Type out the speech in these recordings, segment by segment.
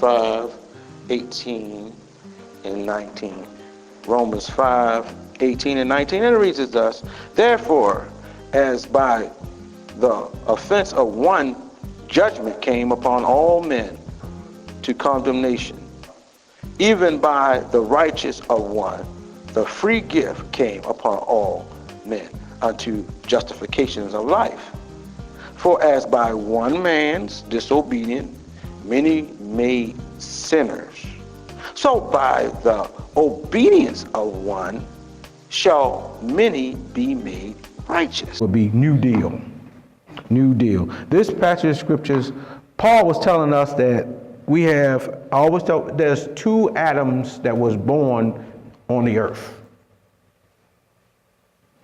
5:18 and 19. Romans 5:18 and 19, and it reads as thus: Therefore, as by the offense of one judgment came upon all men to condemnation, even by the righteous of one the free gift came upon all men unto justifications of life. For as by one man's disobedience many made sinners, so by the obedience of one shall many be made righteous. Will be New Deal. New Deal. This passage of scriptures, Paul was telling us that there's two Adams that was born on the earth.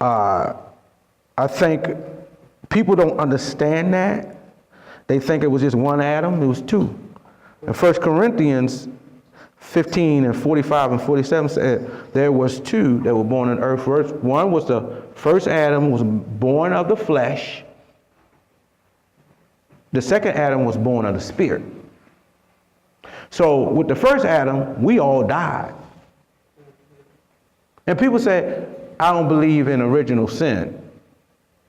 I think people don't understand that. They think it was just one Adam. It was two. In 1 Corinthians 15 and 45 and 47 said there was two that were born on earth first. One was the first Adam was born of the flesh. The second Adam was born of the spirit. So with the first Adam, we all died. And people say, I don't believe in original sin.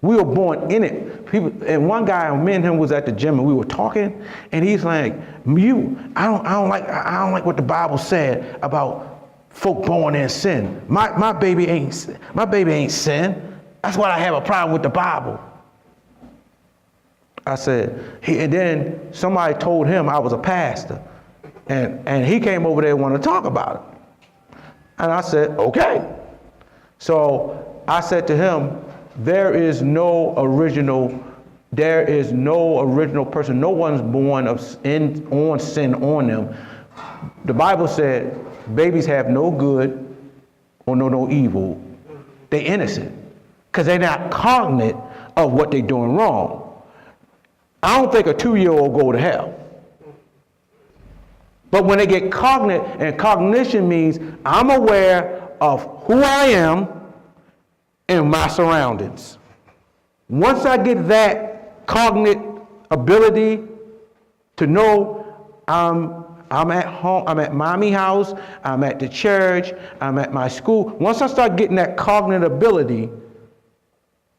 We were born in it. And one guy, me and him was at the gym and we were talking, and he's like, I don't like what the Bible said about folk born in sin. My baby ain't sin. That's why I have a problem with the Bible. I said, and then somebody told him I was a pastor. And he came over there and wanted to talk about it. And I said, okay. So I said to him, there is no original person. No one's born on sin on them. The Bible said babies have no good or no evil. They're innocent because they're not cognizant of what they're doing wrong. I don't think a 2-year-old go to hell. But when they get cognate, and cognition means I'm aware of who I am and my surroundings. Once I get that cognate ability to know I'm at home, I'm at mommy house, I'm at the church, I'm at my school. Once I start getting that cognate ability,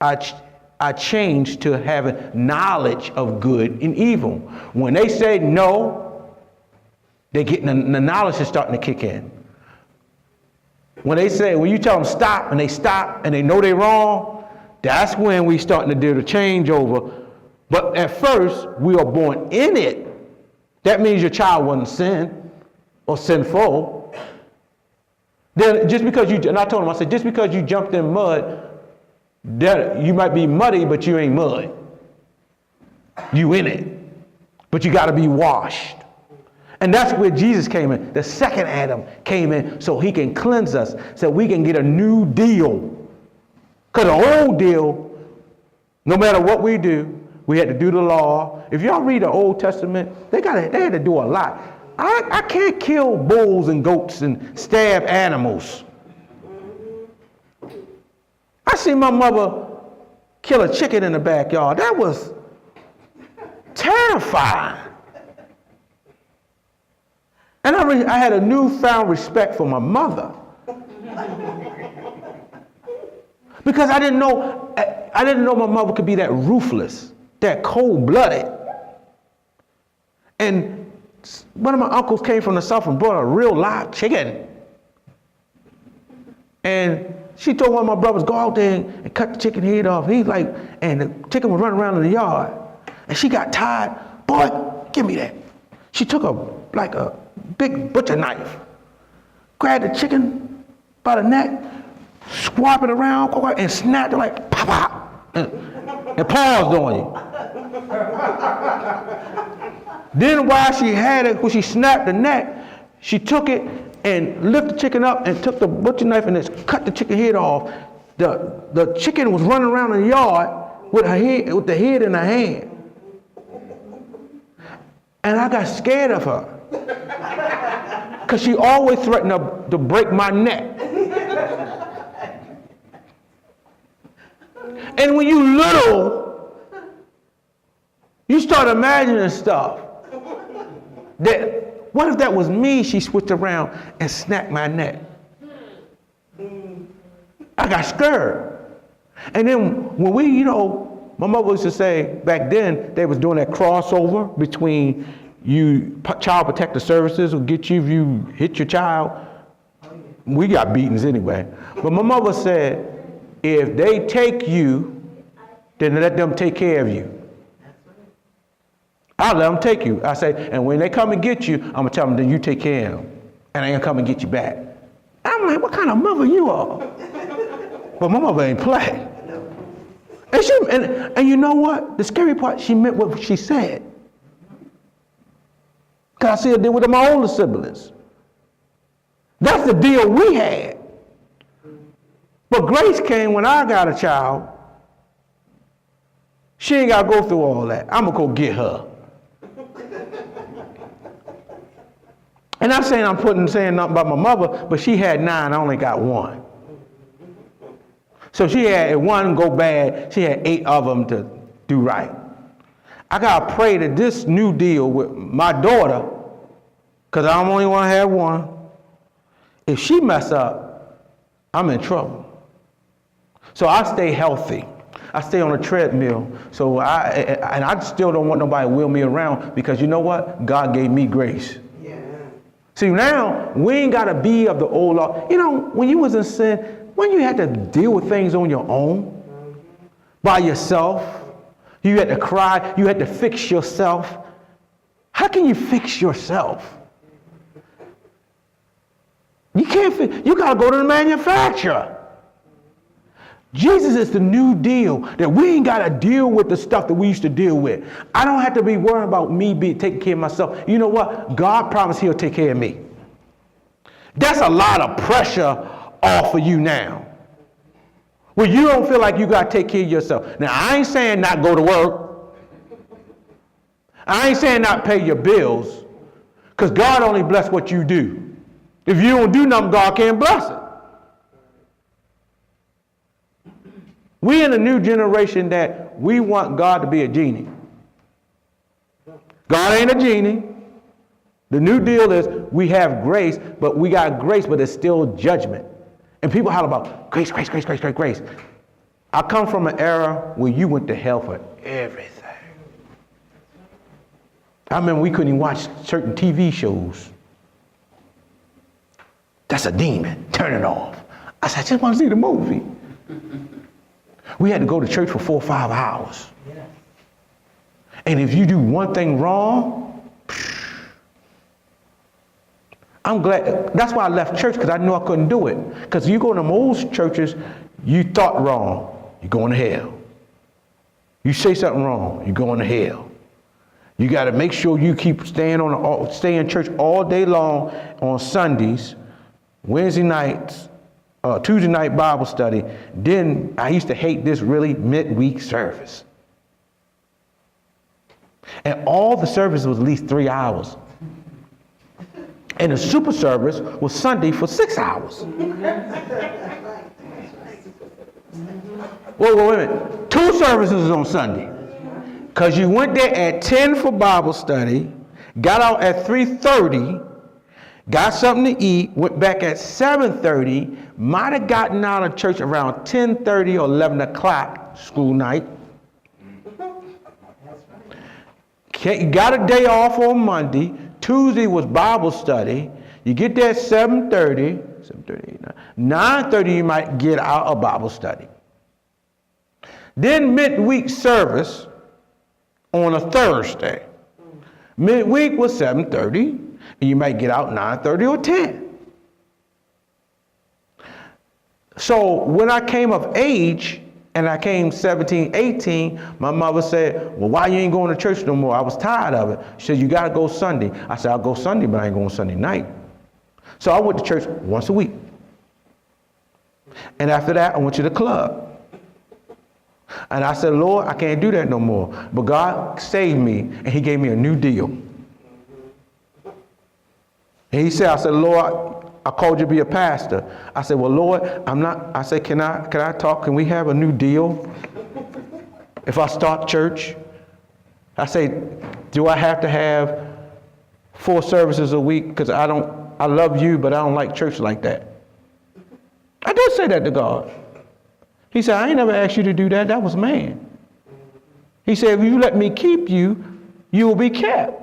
I change to having knowledge of good and evil. When they say no, they're getting the knowledge is starting to kick in. When you tell them stop and they stop and they know they're wrong, that's when we starting to do the changeover. But at first, we are born in it. That means your child wasn't sin or sinful. Then just because and I told him, I said, just because you jumped in mud, you might be muddy, but you ain't mud. You in it. But you got to be washed. And that's where Jesus came in. The second Adam came in so he can cleanse us, so we can get a new deal. Because the old deal, no matter what we do, we had to do the law. If y'all read the Old Testament, they had to do a lot. I can't kill bulls and goats and stab animals. I seen my mother kill a chicken in the backyard. That was terrifying. And I had a newfound respect for my mother. Because I didn't know my mother could be that ruthless, that cold-blooded. And one of my uncles came from the South and brought a real live chicken. And she told one of my brothers, go out there and cut the chicken head off. He's like, and the chicken was running around in the yard. And she got tired. Boy, give me that. She took a big butcher knife, grabbed the chicken by the neck, swap it around, and snapped it like pop, pop, and paused on you. Then while she had it, when she snapped the neck, she took it and lifted the chicken up and took the butcher knife and just cut the chicken head off. The chicken was running around in the yard with the head in her hand. And I got scared of her. Because she always threatened to break my neck. And when you little, you start imagining stuff that what if that was me? She switched around and snapped my neck. I got scared. And then when we, my mother used to say back then, they was doing that crossover between child protective services will get you if you hit your child. We got beatings anyway. But my mother said, if they take you, then let them take care of you. I'll let them take you. I say, and when they come and get you, I'm going to tell them that you take care of them. And I ain't going to come and get you back. I'm like, what kind of mother you are? But my mother ain't play. And you know what? The scary part, she meant what she said. Because I see her deal with my older siblings. That's the deal we had. But Grace came when I got a child. She ain't got to go through all that. I'm going to go get her. And I'm saying saying nothing about my mother, but she had 9, I only got 1. So she had, if one go bad, she had 8 of them to do right. I got to pray that this new deal with my daughter, because I only want to have 1, if she mess up, I'm in trouble. So I stay healthy. I stay on a treadmill. So I still don't want nobody to wheel me around because you know what? God gave me grace. Yeah. See, now we ain't got to be of the old law. When you was in sin, when you had to deal with things on your own, by yourself, you had to cry, you had to fix yourself. How can you fix yourself? You can't fix, you got to go to the manufacturer. Jesus is the new deal that we ain't got to deal with the stuff that we used to deal with. I don't have to be worried about me taking care of myself. You know what? God promised he'll take care of me. That's a lot of pressure off of you now. Well, you don't feel like you got to take care of yourself. Now, I ain't saying not go to work. I ain't saying not pay your bills, because God only bless what you do. If you don't do nothing, God can't bless it. We in a new generation that we want God to be a genie. God ain't a genie. The new deal is we have grace, but we got grace, but it's still judgment. And people holler about grace, grace, grace, grace, grace, grace. I come from an era where you went to hell for everything. I remember we couldn't even watch certain TV shows. That's a demon. Turn it off. I said, I just want to see the movie. We had to go to church for 4 or 5 hours. And if you do one thing wrong, I'm glad. That's why I left church, because I knew I couldn't do it. Because you go to most churches, you thought wrong, you're going to hell. You say something wrong, you're going to hell. You got to make sure you keep stay in church all day long on Sundays, Wednesday nights, Tuesday night Bible study. Then I used to hate this really midweek service. And all the service was at least 3 hours. And the super service was Sunday for 6 hours. Wait a minute. 2 services on Sunday. Because you went there at 10 for Bible study, got out at 3:30, got something to eat, went back at 7:30, might have gotten out of church around 10:30 or 11 o'clock school night. You got a day off on Monday. Tuesday was Bible study. You get there at 7:30, 9:30 you might get out of Bible study. Then midweek service on a Thursday. Midweek was 7:30, and you might get out 9:30 or 10. So when I came of age, and I came 17, 18, my mother said, well, why you ain't going to church no more? I was tired of it. She said, you got to go Sunday. I said, I'll go Sunday, but I ain't going Sunday night. So I went to church once a week. And after that, I went to the club. And I said, Lord, I can't do that no more. But God saved me, and he gave me a new deal. And he said, I said, Lord, I called you to be a pastor. I said, well, Lord, I'm not. I said, can I talk? Can we have a new deal? If I start church? I say, do I have to have 4 services a week because I love you, but I don't like church like that. I did say that to God. He said, I ain't never asked you to do that. That was man. He said, if you let me keep you, you will be kept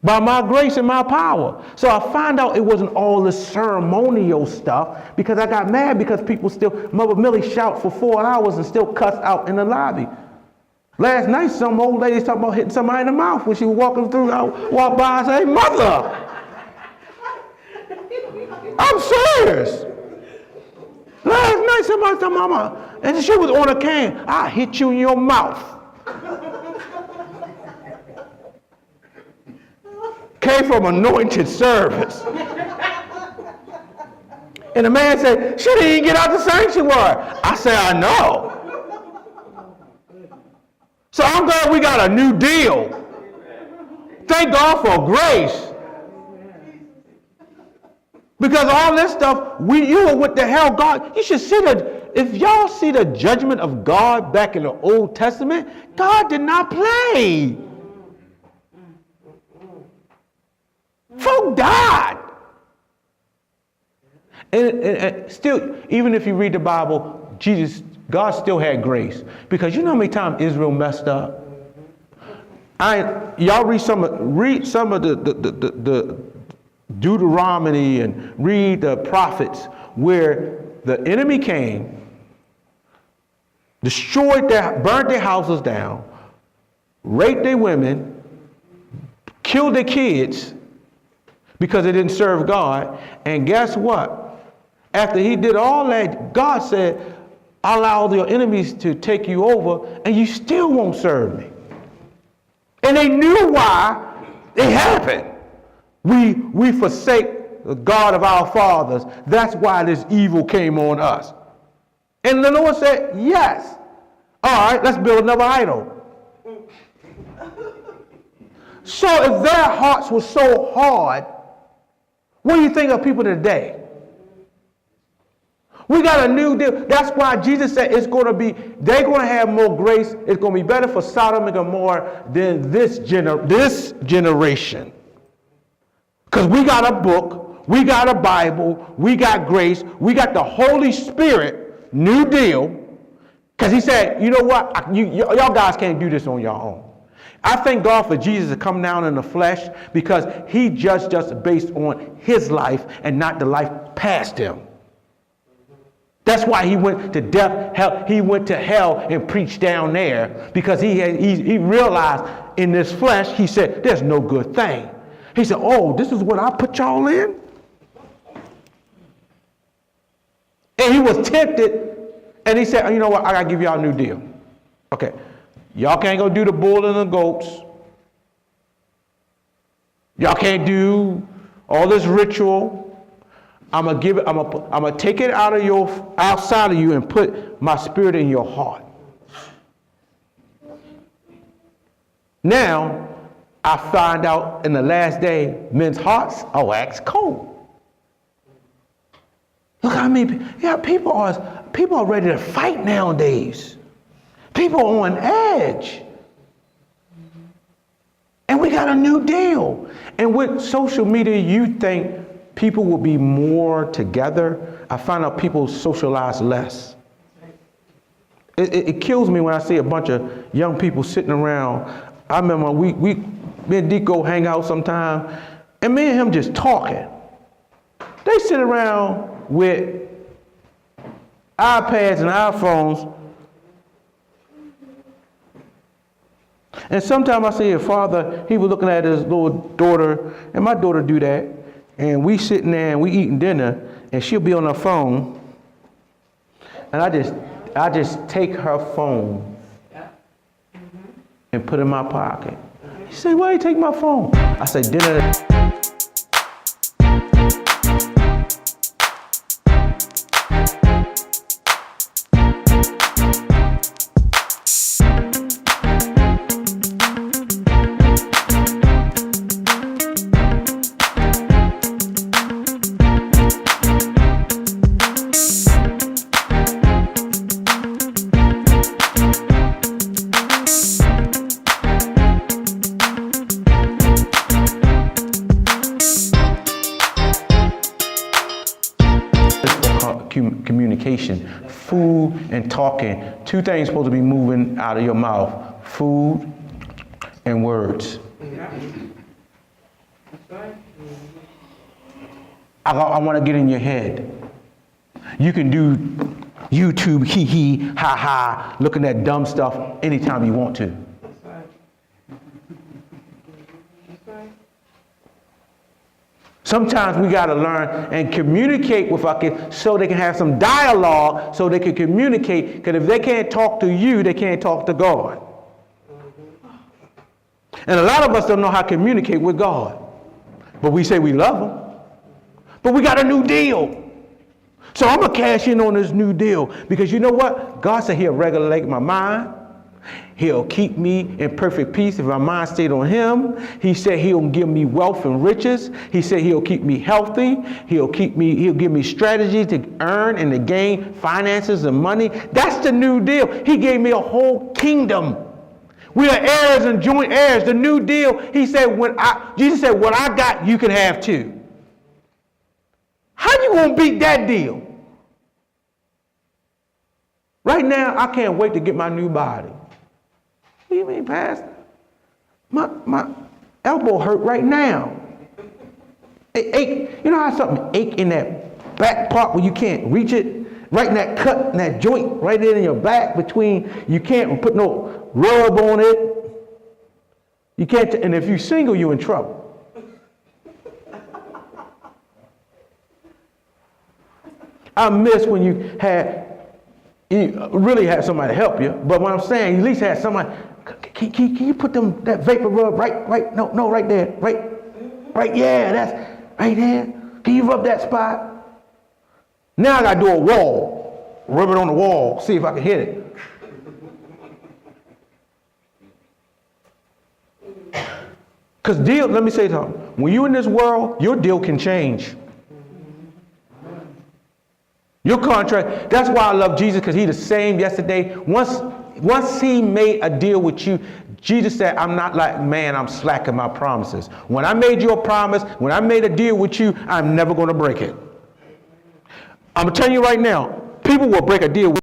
by my grace and my power. So I found out it wasn't all the ceremonial stuff because I got mad because people still, Mother Millie shout for 4 hours and still cuss out in the lobby. Last night, some old lady talking about hitting somebody in the mouth when she was walking through. I walked by and say, Mother, I'm serious. Last night, somebody said, Mama, and she was on a cane. I hit you in your mouth. Came from anointed service. And the man said, she didn't even get out the sanctuary. I said, I know. So I'm glad we got a new deal. Thank God for grace. Because all this stuff, you were with the hell God. You should see if y'all see the judgment of God back in the Old Testament, God did not play. Folk died. And still, even if you read the Bible, God still had grace. Because you know how many times Israel messed up? Y'all read some of the Deuteronomy and read the prophets where the enemy came, burnt their houses down, raped their women, killed their kids because they didn't serve God. And guess what? After he did all that, God said, I'll allow your enemies to take you over and you still won't serve me. And they knew why it happened. We forsake the God of our fathers. That's why this evil came on us. And the Lord said, yes. All right, let's build another idol. So if their hearts were so hard, what do you think of people today? We got a new deal. That's why Jesus said they're going to have more grace. It's going to be better for Sodom and Gomorrah than this generation. Because we got a book, we got a Bible, we got grace, we got the Holy Spirit, new deal. Because he said, you know what, y'all guys can't do this on your own. I thank God for Jesus to come down in the flesh because he judged us based on his life and not the life past him. That's why he went to death, hell. He went to hell and preached down there because he realized in this flesh, he said, there's no good thing. He said, oh, this is what I put y'all in? And he was tempted, and he said, you know what, I got to give y'all a new deal. Okay, y'all can't go do the bull and the goats. Y'all can't do all this ritual. I'm gonna take it outside of you and put my spirit in your heart. Now, I find out in the last day, men's hearts are wax cold. Look how many, people are ready to fight nowadays. People are on edge. And we got a new deal. And with social media, you think people will be more together. I find out people socialize less. It kills me when I see a bunch of young people sitting around. I remember me and Deco hang out sometime, and me and him just talking. They sit around with iPads and iPhones. And sometimes I see a father, he was looking at his little daughter, and my daughter do that. And we sitting there and we eating dinner, and she'll be on her phone. And I just take her phone and put it in my pocket. She said, why you take my phone? I said, dinner. communication. Food and talking. Two things supposed to be moving out of your mouth. Food and words. I want to get in your head. You can do YouTube, hee hee, ha ha, looking at dumb stuff anytime you want to. Sometimes we got to learn and communicate with our kids so they can have some dialogue, so they can communicate. Because if they can't talk to you, they can't talk to God. And a lot of us don't know how to communicate with God. But we say we love Him. But we got a new deal. So I'm going to cash in on this new deal. Because you know what? God said He'll regulate my mind. He'll keep me in perfect peace if my mind stayed on Him. He said He'll give me wealth and riches. He said He'll keep me healthy. He'll give me strategy to earn and to gain finances and money. That's the new deal. He gave me a whole kingdom. We are heirs and joint heirs. The new deal, He said, Jesus said, what I got, you can have too. How you gonna beat that deal? Right now, I can't wait to get my new body. What do you mean, Pastor? My elbow hurt right now. It ache. You know how something ache in that back part where you can't reach it? Right in that cut, in that joint, right there in your back between, you can't put no rub on it. You can't, and if you're single, you're in trouble. I miss when you really had somebody help you, but what I'm saying, you at least had somebody, can you put that vapor rub right there, right, yeah, that's right there. Can you rub that spot? Now I gotta do a wall, rub it on the wall, see if I can hit it. Because let me say something, when you're in this world, your deal can change. Your contract, that's why I love Jesus, because He's the same yesterday. Once He made a deal with you, Jesus said, I'm not like man, I'm slacking my promises. When I made you a promise, when I made a deal with you, I'm never going to break it. I'm going to tell you right now, people will break a deal with